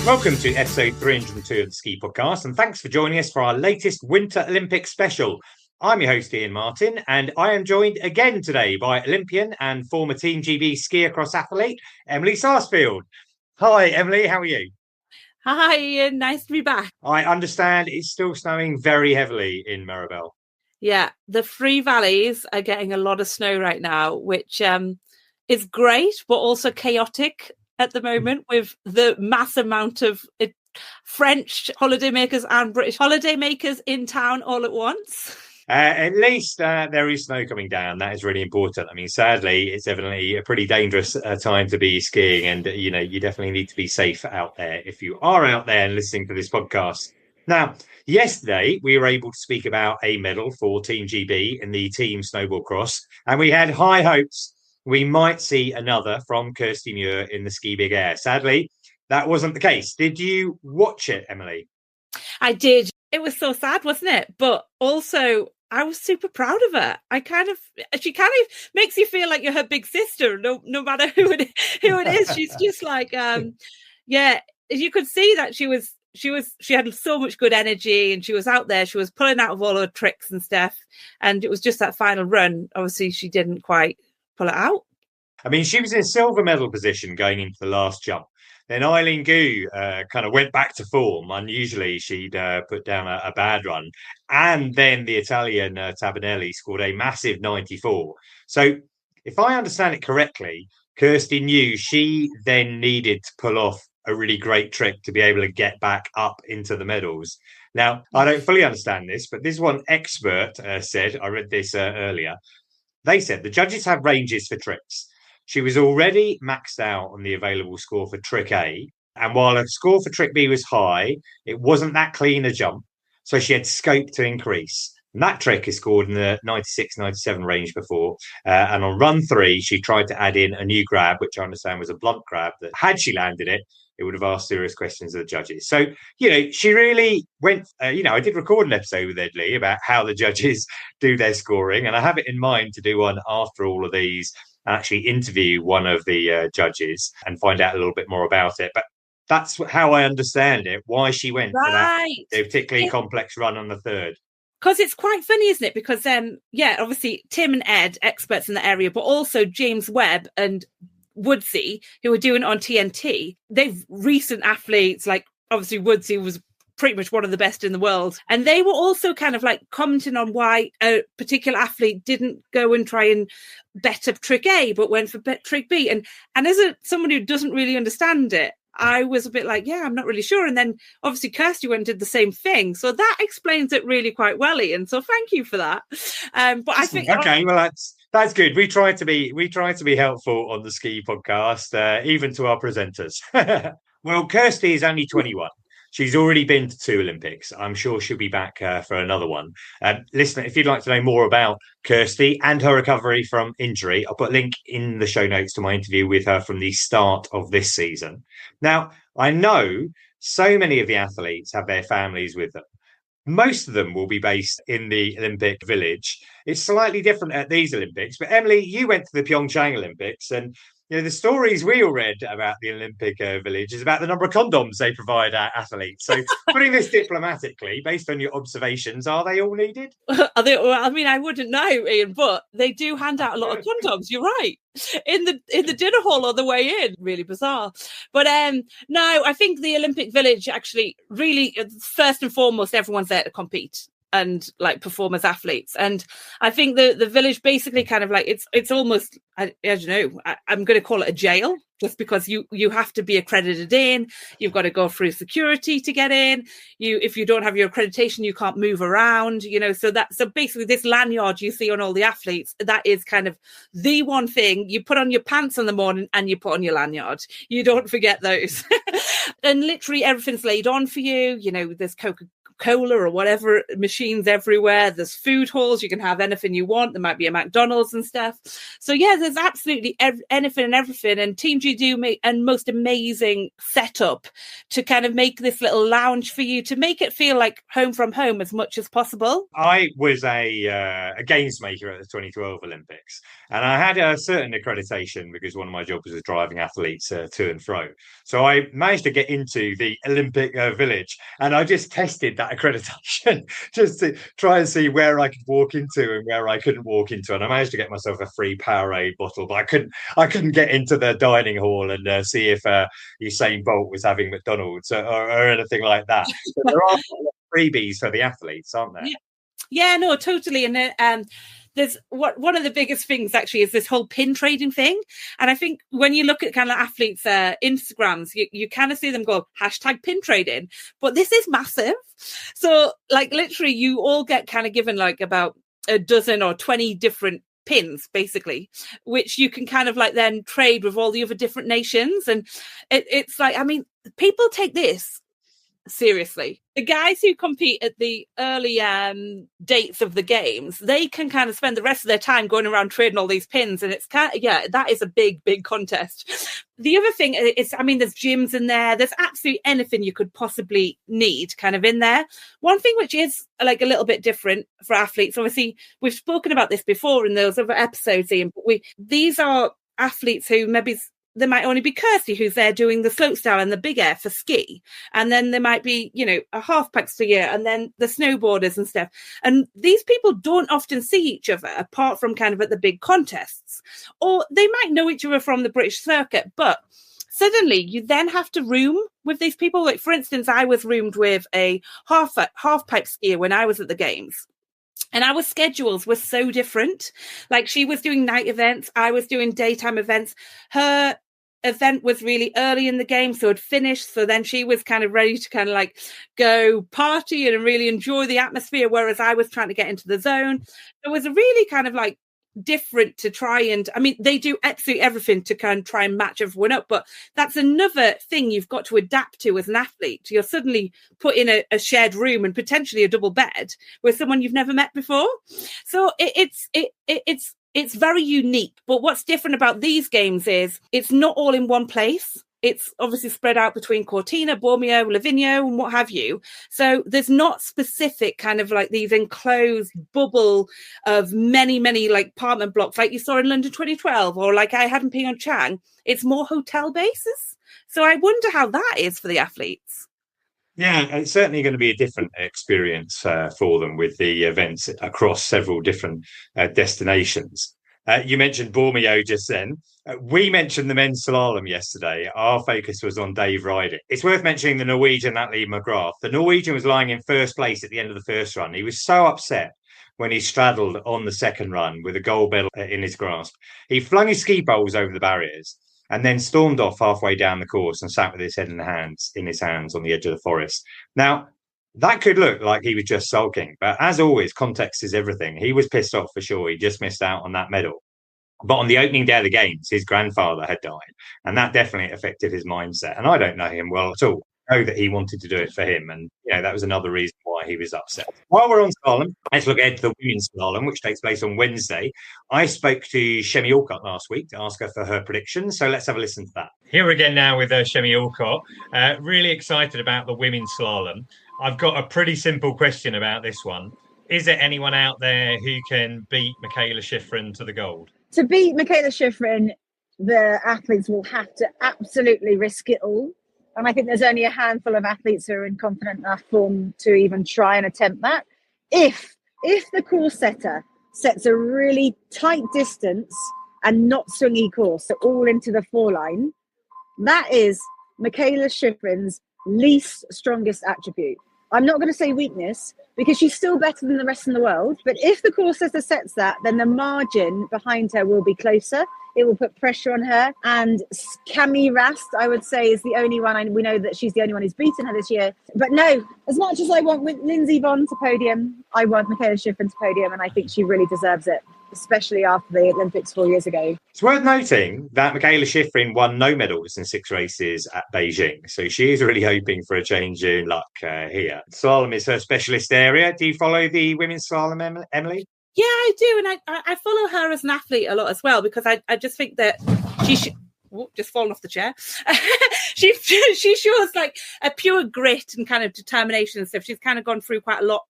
Welcome to episode 302 of the Ski Podcast, and thanks for joining us for our latest Winter Olympics special. I'm your host, Iain Martin, and I am joined again today by Olympian and former Team GB ski across athlete, Emily Sarsfield. Hi, Emily, how are you? Hi, Iain. Nice to be back. I understand it's still snowing very heavily in Mirabel. Yeah, the Free Valleys are getting a lot of snow right now, which is great, but also chaotic at the moment with the mass amount of French holidaymakers and British holidaymakers in town all at once. At least there is snow coming down. That is really important. I mean, sadly, it's evidently a pretty dangerous time to be skiing. And, you definitely need to be safe out there if you are out there and listening to this podcast. Now, yesterday, we were able to speak about a medal for Team GB in the team snowboard cross. And we had high hopes we might see another from Kirsty Muir in the Ski Big Air. Sadly, that wasn't the case. Did you watch it, Emily? I did. It was so sad, wasn't it? But also, I was super proud of her. She kind of makes you feel like you're her big sister, no matter who it is. She's just like, you could see that she had so much good energy, and she was out there. She was pulling out of all her tricks and stuff. And it was just that final run. Obviously, she didn't quite pull it out. I mean, she was in silver medal position going into the last jump. Then Eileen Gu kind of went back to form. Unusually, she'd put down a bad run. And then the Italian Tabanelli scored a massive 94. So if I understand it correctly, Kirsty knew she then needed to pull off a really great trick to be able to get back up into the medals. Now, I don't fully understand this, but this one expert said, I read this earlier, they said the judges have ranges for tricks. She was already maxed out on the available score for trick A. And while her score for trick B was high, it wasn't that clean a jump. So she had scope to increase. And that trick is scored in the 96, 97 range before. And on run 3, she tried to add in a new grab, which I understand was a blunt grab, that had she landed it, it would have asked serious questions of the judges. So, she really went, I did record an episode with Ed Lee about how the judges do their scoring. And I have it in mind to do one after all of these, actually interview one of the judges and find out a little bit more about it. But that's how I understand it, why she went for that particularly complex run on the third. Because it's quite funny, isn't it? Because, obviously Tim and Ed, experts in the area, but also James Webb and Woodsy, who were doing it on TNT. They've recent athletes, like obviously Woodsy was pretty much one of the best in the world. And they were also kind of like commenting on why a particular athlete didn't go and try and bet up trick A, but went for trick B. And as someone who doesn't really understand it, I was a bit like, I'm not really sure. And then obviously Kirsty went and did the same thing. So that explains it really quite well, Iain. So thank you for that. But I think well, that's good. We try to be helpful on the Ski Podcast, even to our presenters. Well, Kirsty is only 21. She's already been to 2 Olympics. I'm sure she'll be back for another one. Listener, if you'd like to know more about Kirsty and her recovery from injury, I'll put a link in the show notes to my interview with her from the start of this season. Now, I know so many of the athletes have their families with them. Most of them will be based in the Olympic Village. It's slightly different at these Olympics. But Emily, you went to the Pyeongchang Olympics, and the stories we all read about the Olympic Village is about the number of condoms they provide athletes. So putting this diplomatically, based on your observations, are they all needed? I wouldn't know, Iain, but they do hand out a lot of condoms. You're right. In the dinner hall on the way in. Really bizarre. But no, I think the Olympic Village actually really, first and foremost, everyone's there to compete and like perform as athletes. And I think the village basically kind of like it's almost, I don't know, I'm going to call it a jail, just because you have to be accredited in. You've got to go through security to get in. If you don't have your accreditation, you can't move around, so basically this lanyard you see on all the athletes, that is kind of the one thing you put on your pants in the morning and you put on your lanyard. You don't forget those. And literally everything's laid on for you. There's Coca-Cola or whatever, machines everywhere. There's food halls. You can have anything you want. There might be a McDonald's and stuff. So yeah, there's absolutely anything and everything. And Team G do make a most amazing setup to kind of make this little lounge for you, to make it feel like home from home as much as possible. I was a games maker at the 2012 Olympics, and I had a certain accreditation because one of my jobs was driving athletes to and fro. So I managed to get into the Olympic village, and I just tested that accreditation just to try and see where I could walk into and where I couldn't walk into. And I managed to get myself a free Powerade bottle, but I couldn't get into the dining hall and see if Usain Bolt was having McDonald's or anything like that. So there are freebies for the athletes, aren't there? Yeah, no, totally. And there's one of the biggest things actually is this whole pin trading thing. And I think when you look at kind of athletes' Instagrams, you kind of see them go #pin trading, but this is massive. So like literally you all get kind of given like about a dozen or 20 different pins basically, which you can kind of like then trade with all the other different nations. And it's like, I mean, people take this seriously. The guys who compete at the early dates of the games, they can kind of spend the rest of their time going around trading all these pins, and it's kind of, yeah, that is a big contest. The other thing is, I mean, there's gyms in there, there's absolutely anything you could possibly need kind of in there. One thing which is like a little bit different for athletes, obviously we've spoken about this before in those other episodes, Iain, but these are athletes who maybe there might only be Kirsty who's there doing the slopestyle and the big air for ski. And then there might be, you know, a half pipe skier and then the snowboarders and stuff. And these people don't often see each other apart from kind of at the big contests. Or they might know each other from the British circuit, but suddenly you then have to room with these people. Like, for instance, I was roomed with a half pipe skier when I was at the games. And our schedules were so different. Like, she was doing night events, I was doing daytime events. Her event was really early in the game, so it finished, so then she was kind of ready to kind of like go party and really enjoy the atmosphere, whereas I was trying to get into the zone. It was a really kind of like different to try and, I mean, they do absolutely everything to kind of try and match everyone up, but that's another thing you've got to adapt to as an athlete. You're suddenly put in a shared room and potentially a double bed with someone you've never met before. So it's very unique. But what's different about these games is it's not all in one place. It's obviously spread out between Cortina, Bormio, Livigno, and what have you. So there's not specific kind of like these enclosed bubble of many, many like apartment blocks like you saw in London 2012 or like I had in Pyeongchang. It's more hotel bases. So I wonder how that is for the athletes. Yeah, it's certainly going to be a different experience for them with the events across several different destinations. You mentioned Bormio just then. We mentioned the men's slalom yesterday. Our focus was on Dave riding. It's worth mentioning the Norwegian Atle Lie McGrath. The Norwegian was lying in first place at the end of the first run. He was so upset when he straddled on the second run with a gold medal in his grasp. He flung his ski poles over the barriers and then stormed off halfway down the course and sat with his head in his hands on the edge of the forest. Now, that could look like he was just sulking, but as always, context is everything. He was pissed off for sure. He just missed out on that medal. But on the opening day of the games, his grandfather had died, and that definitely affected his mindset. And I don't know him well at all. I know that he wanted to do it for him, and that was another reason why he was upset. While we're on slalom, let's look ahead to the women's slalom, which takes place on Wednesday. I spoke to Chemmy Alcott last week to ask her for her predictions, so let's have a listen to that. Here again now with Chemmy Alcott. Really excited about the women's slalom. I've got a pretty simple question about this one. Is there anyone out there who can beat Michaela Schifrin to the gold? To beat Michaela Schifrin, the athletes will have to absolutely risk it all. And I think there's only a handful of athletes who are in confident enough form to even try and attempt that. If the course setter sets a really tight distance and not swingy course, so all into the foreline, that is Michaela Schifrin's least strongest attribute. I'm not going to say weakness because she's still better than the rest of the world. But if the course setter sets that, then the margin behind her will be closer. It will put pressure on her. And Cami Rast, I would say, is the only one. We know that she's the only one who's beaten her this year. But no, as much as I want Lindsey Vonn to podium, I want Michaela Schifrin to podium, and I think she really deserves it. especially after the Olympics 4 years ago. It's worth noting that Michaela Schifrin won no medals in 6 races at Beijing, so she is really hoping for a change in luck here. Slalom is her specialist area. Do you follow the women's slalom, Emily? Yeah, I do, and I follow her as an athlete a lot as well, because I just think that she should... just fallen off the chair. she shows like a pure grit and kind of determination and stuff. She's kind of gone through quite a lot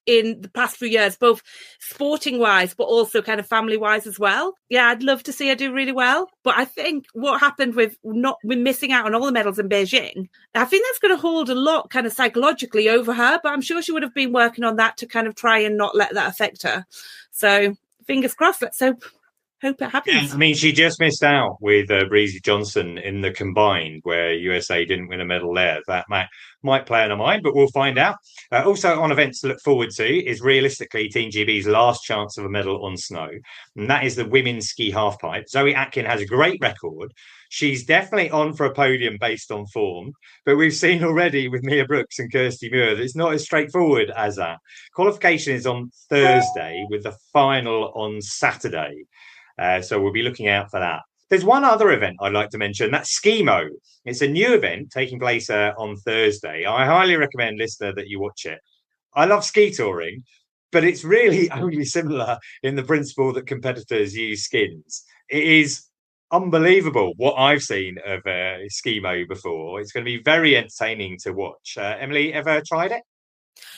in the past few years, both sporting wise, but also kind of family wise as well. Yeah, I'd love to see her do really well. But I think what happened with missing out on all the medals in Beijing, I think that's going to hold a lot kind of psychologically over her. But I'm sure she would have been working on that to kind of try and not let that affect her. So fingers crossed. Let's hope it happens. Yeah, I mean, she just missed out with Breezy Johnson in the combined, where USA didn't win a medal there. That might play on her mind, but we'll find out. Also on events to look forward to is realistically Team GB's last chance of a medal on snow, and that is the women's ski halfpipe. Zoe Atkin has a great record. She's definitely on for a podium based on form, but we've seen already with Mia Brooks and Kirsty Muir that it's not as straightforward as that. Qualification is on Thursday with the final on Saturday. So we'll be looking out for that. There's one other event I'd like to mention. That's SkiMo. It's a new event taking place on Thursday. I highly recommend, listener, that you watch it. I love ski touring, but it's really only similar in the principle that competitors use skins. It is unbelievable what I've seen of SkiMo before. It's going to be very entertaining to watch. Emily, ever tried it?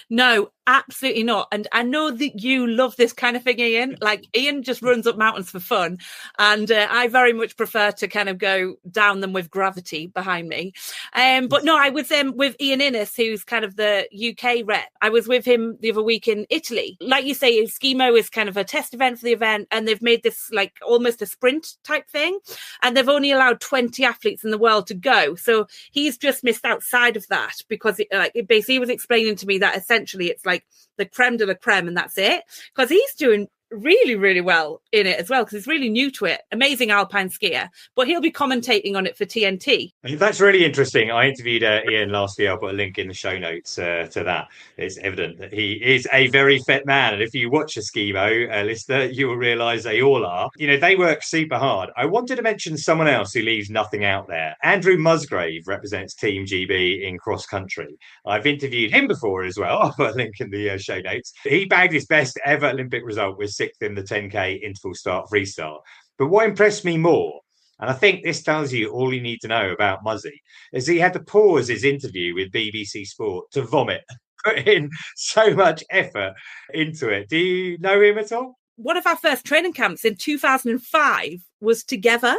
No, absolutely not. And I know that you love this kind of thing, Iain. Like, Iain just runs up mountains for fun. And I very much prefer to kind of go down them with gravity behind me. But no, I was with Iain Innes, who's kind of the UK rep. I was with him the other week in Italy. Like you say, SkiMo is kind of a test event for the event. And they've made this like almost a sprint type thing. And they've only allowed 20 athletes in the world to go. So he's just missed outside of that because basically he was explaining to me that essentially it's like the creme de la creme and that's it, because he's doing really, really well in it as well, because he's really new to it. Amazing alpine skier, but he'll be commentating on it for TNT. That's really interesting. I interviewed Iain last year. I'll put a link in the show notes to that. It's evident that he is a very fit man, and if you watch a SkiMo listener, you will realise they all are. You know, they work super hard. I wanted to mention someone else who leaves nothing out there. Andrew Musgrave represents Team GB in cross country. I've interviewed him before as well. I'll put a link in the show notes. He bagged his best ever Olympic result with 6th in the 10K interval start freestyle. But what impressed me more, and I think this tells you all you need to know about Muzzy, is he had to pause his interview with BBC Sport to vomit, put in so much effort into it. Do you know him at all? One of our first training camps in 2005 was together.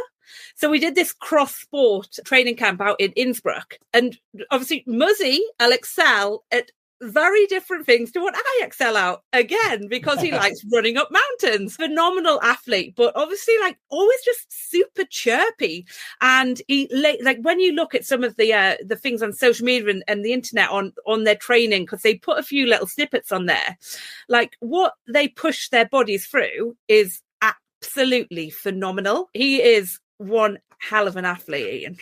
So we did this cross-sport training camp out in Innsbruck. And obviously Muzzy will excel at very different things to what I excel out again, because he likes running up mountains. Phenomenal athlete, but obviously like always just super chirpy. And he like when you look at some of the things on social media and the internet on their training, because they put a few little snippets on there, like what they push their bodies through is absolutely phenomenal. He is one hell of an athlete, Iain.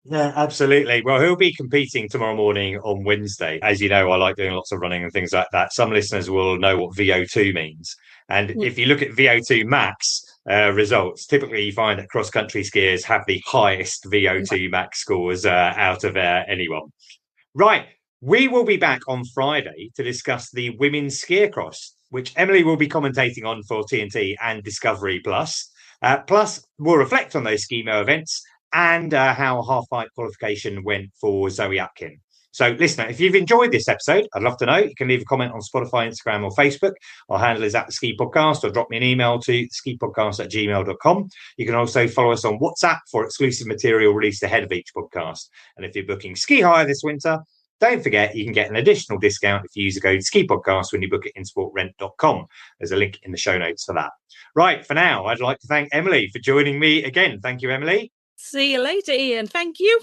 Yeah, absolutely. Well, he'll be competing tomorrow morning on Wednesday. As you know, I like doing lots of running and things like that. Some listeners will know what VO2 means. And if you look at VO2 max results, typically you find that cross-country skiers have the highest VO2 max scores out of anyone. Right. We will be back on Friday to discuss the women's ski cross, which Emily will be commentating on for TNT and Discovery Plus. Plus, we'll reflect on those SkiMo events and how half-pipe qualification went for Zoe Atkin. So, listener, if you've enjoyed this episode, I'd love to know. You can leave a comment on Spotify, Instagram, or Facebook. Our handle is @theski_podcast, or drop me an email to skipodcast@gmail.com. You can also follow us on WhatsApp for exclusive material released ahead of each podcast. And if you're booking ski hire this winter, don't forget you can get an additional discount if you use a code SkiPodcast when you book at insportrent.com. There's a link in the show notes for that. Right, for now, I'd like to thank Emily for joining me again. Thank you, Emily. See you later, Iain. Thank you.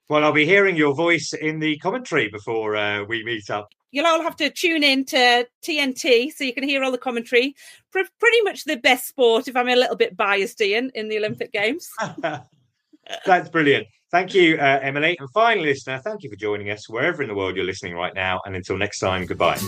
Well, I'll be hearing your voice in the commentary before we meet up. You'll all have to tune in to TNT so you can hear all the commentary. Pretty much the best sport, if I'm a little bit biased, Iain, in the Olympic Games. That's brilliant. Thank you, Emily. And finally, listener, thank you for joining us wherever in the world you're listening right now. And until next time, goodbye.